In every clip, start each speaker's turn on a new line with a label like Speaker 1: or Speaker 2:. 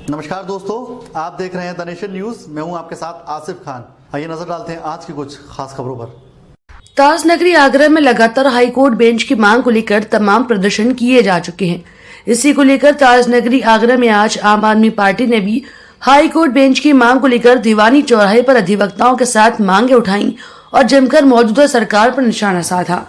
Speaker 1: नमस्कार दोस्तों, आप देख रहे हैं द नेशन न्यूज। मैं हूं आपके साथ आसिफ खान। आइए नजर डालते हैं आज की कुछ खास खबरों पर।
Speaker 2: ताजनगरी आगरा में लगातार हाईकोर्ट बेंच की मांग को लेकर तमाम प्रदर्शन किए जा चुके हैं। इसी को लेकर ताजनगरी आगरा में आज आम आदमी पार्टी ने भी हाईकोर्ट बेंच की मांग को लेकर दीवानी चौराहे पर अधिवक्ताओं के साथ मांगे उठाई और जमकर मौजूदा सरकार पर निशाना साधा।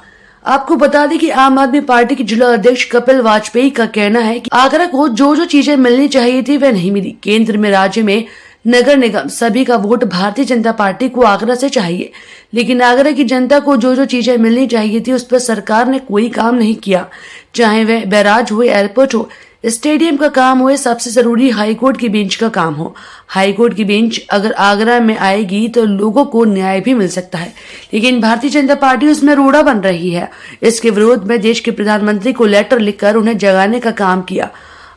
Speaker 2: आपको बता दें कि आम आदमी पार्टी के जिला अध्यक्ष कपिल वाजपेयी का कहना है कि आगरा को जो चीजें मिलनी चाहिए थी वह नहीं मिली। केंद्र में, राज्य में, नगर निगम सभी का वोट भारतीय जनता पार्टी को आगरा से चाहिए, लेकिन आगरा की जनता को जो चीजें मिलनी चाहिए थी उस पर सरकार ने कोई काम नहीं किया। चाहे वह बैराज हो, एयरपोर्ट हो, स्टेडियम का काम हो, सबसे जरूरी हाईकोर्ट की बेंच का काम हो। हाईकोर्ट की बेंच अगर आगरा में आएगी तो लोगों को न्याय भी मिल सकता है, लेकिन भारतीय जनता पार्टी उसमें रोड़ा बन रही है। इसके विरोध में देश के प्रधानमंत्री को लेटर लिखकर उन्हें जगाने का काम किया।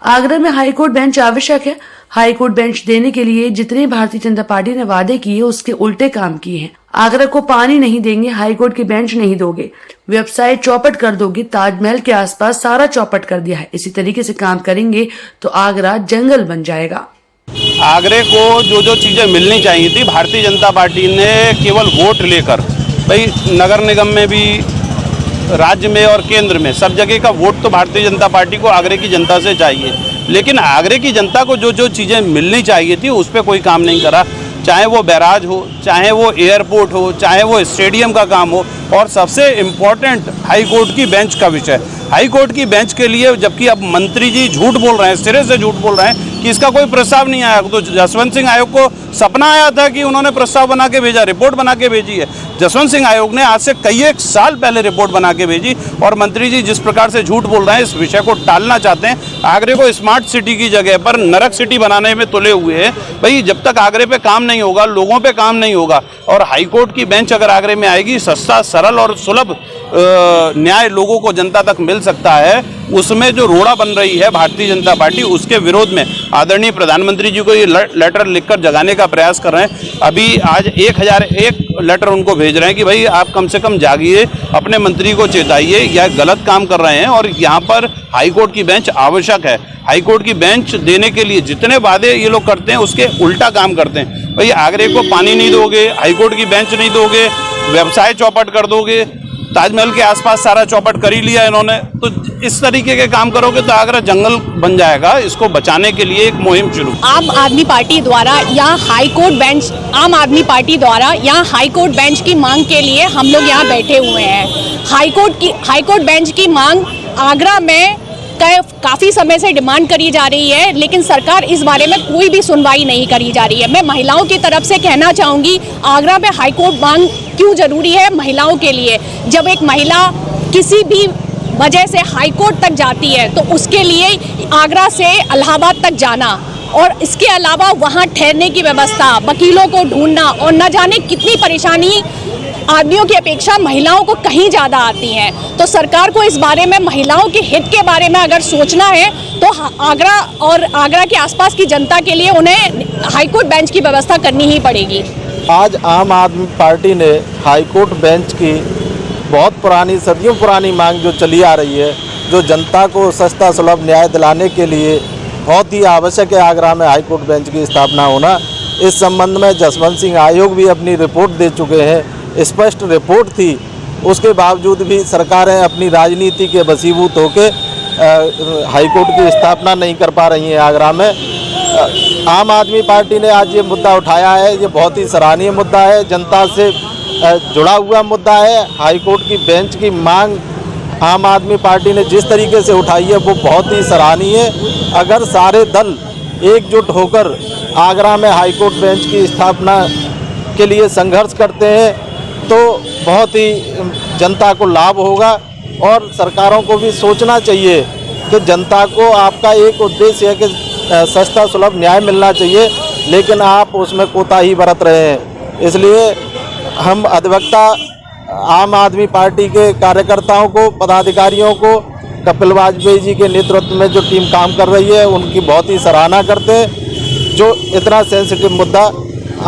Speaker 2: आगरा में हाईकोर्ट बेंच आवश्यक है। हाईकोर्ट बेंच देने के लिए जितने भारतीय जनता पार्टी ने वादे किए उसके उल्टे काम किए हैं। आगरा को पानी नहीं देंगे, हाईकोर्ट की बेंच नहीं दोगे, वेबसाइट चौपट कर दोगे, ताजमहल के आसपास सारा चौपट कर दिया है। इसी तरीके से काम करेंगे तो आगरा जंगल बन जाएगा।
Speaker 3: आगरे को जो चीज़ें मिलनी चाहिए थी भारतीय जनता पार्टी ने केवल वोट लेकर, भाई नगर निगम में भी, राज्य में और केंद्र में सब जगह का वोट तो भारतीय जनता पार्टी को आगरे की जनता से चाहिए, लेकिन आगरे की जनता को जो चीज़ें मिलनी चाहिए थी उस पर कोई काम नहीं करा। चाहे वो बैराज हो, चाहे वो एयरपोर्ट हो, चाहे वो स्टेडियम का काम हो, और सबसे इम्पोर्टेंट हाई कोर्ट की बेंच का विषय। हाई कोर्ट की बेंच के लिए जबकि अब मंत्री जी झूठ बोल रहे हैं, सिरे से झूठ बोल रहे हैं कि इसका कोई प्रस्ताव नहीं आया। तो जसवंत सिंह आयोग को सपना आया था कि उन्होंने प्रस्ताव बना के भेजा, रिपोर्ट बना के भेजी है। जसवंत सिंह आयोग ने आज से कई एक साल पहले रिपोर्ट बना के भेजी, और मंत्री जी जिस प्रकार से झूठ बोल रहे हैं, इस विषय को टालना चाहते हैं। आगरे को स्मार्ट सिटी की जगह पर नरक सिटी बनाने में तुले हुए हैं। भाई जब तक आगरे पे काम नहीं होगा, लोगों पे काम नहीं होगा, और हाईकोर्ट की बेंच अगर आगरे में आएगी, सस्ता, सरल और सुलभ न्याय लोगों को, जनता तक मिल सकता है। उसमें जो रोड़ा बन रही है भारतीय जनता पार्टी, उसके विरोध में आदरणीय प्रधानमंत्री जी को ये लेटर लिखकर जगाने का प्रयास कर रहे हैं। अभी आज 1001 लेटर उनको भेज रहे हैं कि भाई आप कम से कम जागिए, अपने मंत्री को चेताइए, यह गलत काम कर रहे हैं और यहाँ पर हाईकोर्ट की बेंच आवश्यक है। हाईकोर्ट की बेंच देने के लिए जितने वादे ये लोग करते हैं उसके उल्टा काम करते हैं। भाई आगरे को पानी नहीं दोगे, हाईकोर्ट की बेंच नहीं दोगे, व्यवसाय चौपट कर दोगे, ताजमहल के आसपास सारा चौपट कर ही लिया इन्होंने, तो इस तरीके के काम करोगे तो आगरा जंगल बन जाएगा। इसको बचाने के लिए एक मुहिम शुरू
Speaker 4: आम आदमी पार्टी द्वारा यहाँ हाईकोर्ट बेंच, आम आदमी पार्टी द्वारा यहाँ हाईकोर्ट बेंच की मांग के लिए हम लोग यहाँ बैठे हुए हैं। हाईकोर्ट बेंच की मांग आगरा में काफ़ी समय से डिमांड करी जा रही है, लेकिन सरकार इस बारे में कोई भी सुनवाई नहीं करी जा रही है। मैं महिलाओं की तरफ से कहना चाहूँगी, आगरा में हाईकोर्ट मांग क्यों जरूरी है महिलाओं के लिए। जब एक महिला किसी भी वजह से हाईकोर्ट तक जाती है तो उसके लिए आगरा से इलाहाबाद तक जाना, और इसके अलावा वहाँ ठहरने की व्यवस्था, वकीलों को ढूंढना, और न जाने कितनी परेशानी आदमियों की अपेक्षा महिलाओं को कहीं ज़्यादा आती हैं। तो सरकार को इस बारे में, महिलाओं के हित के बारे में अगर सोचना है तो आगरा और आगरा के आसपास की जनता के लिए उन्हें हाईकोर्ट बेंच की व्यवस्था करनी ही पड़ेगी।
Speaker 5: आज आम आदमी पार्टी ने हाईकोर्ट बेंच की बहुत पुरानी, सदियों पुरानी मांग जो चली आ रही है, जो जनता को सस्ता सुलभ न्याय दिलाने के लिए बहुत ही आवश्यक है आगरा में हाईकोर्ट बेंच की स्थापना होना। इस संबंध में जसवंत सिंह आयोग भी अपनी रिपोर्ट दे चुके हैं, स्पष्ट रिपोर्ट थी। उसके बावजूद भी सरकारें अपनी राजनीति के वशीभूत होकर हाईकोर्ट की स्थापना नहीं कर पा रही हैं आगरा में। आम आदमी पार्टी ने आज ये मुद्दा उठाया है, ये बहुत ही सराहनीय मुद्दा है, जनता से जुड़ा हुआ मुद्दा है। हाईकोर्ट की बेंच की मांग आम आदमी पार्टी ने जिस तरीके से उठाई है वो बहुत ही सराहनीय है। अगर सारे दल एकजुट होकर आगरा में हाईकोर्ट बेंच की स्थापना के लिए संघर्ष करते हैं तो बहुत ही जनता को लाभ होगा, और सरकारों को भी सोचना चाहिए कि जनता को, आपका एक उद्देश्य है कि सस्ता सुलभ न्याय मिलना चाहिए, लेकिन आप उसमें कोताही बरत रहे हैं। इसलिए हम अधिवक्ता आम आदमी पार्टी के कार्यकर्ताओं को, पदाधिकारियों को, कपिल वाजपेयी जी के नेतृत्व में जो टीम काम कर रही है उनकी बहुत ही सराहना करते हैं। जो इतना सेंसिटिव मुद्दा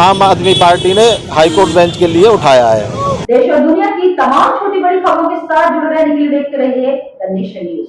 Speaker 5: आम आदमी पार्टी ने हाईकोर्ट बेंच के लिए उठाया है।
Speaker 6: देश और दुनिया की तमाम छोटी बड़ी खबरों के साथ जुड़े रहने के लिए देखते रहिए द नेशन न्यूज।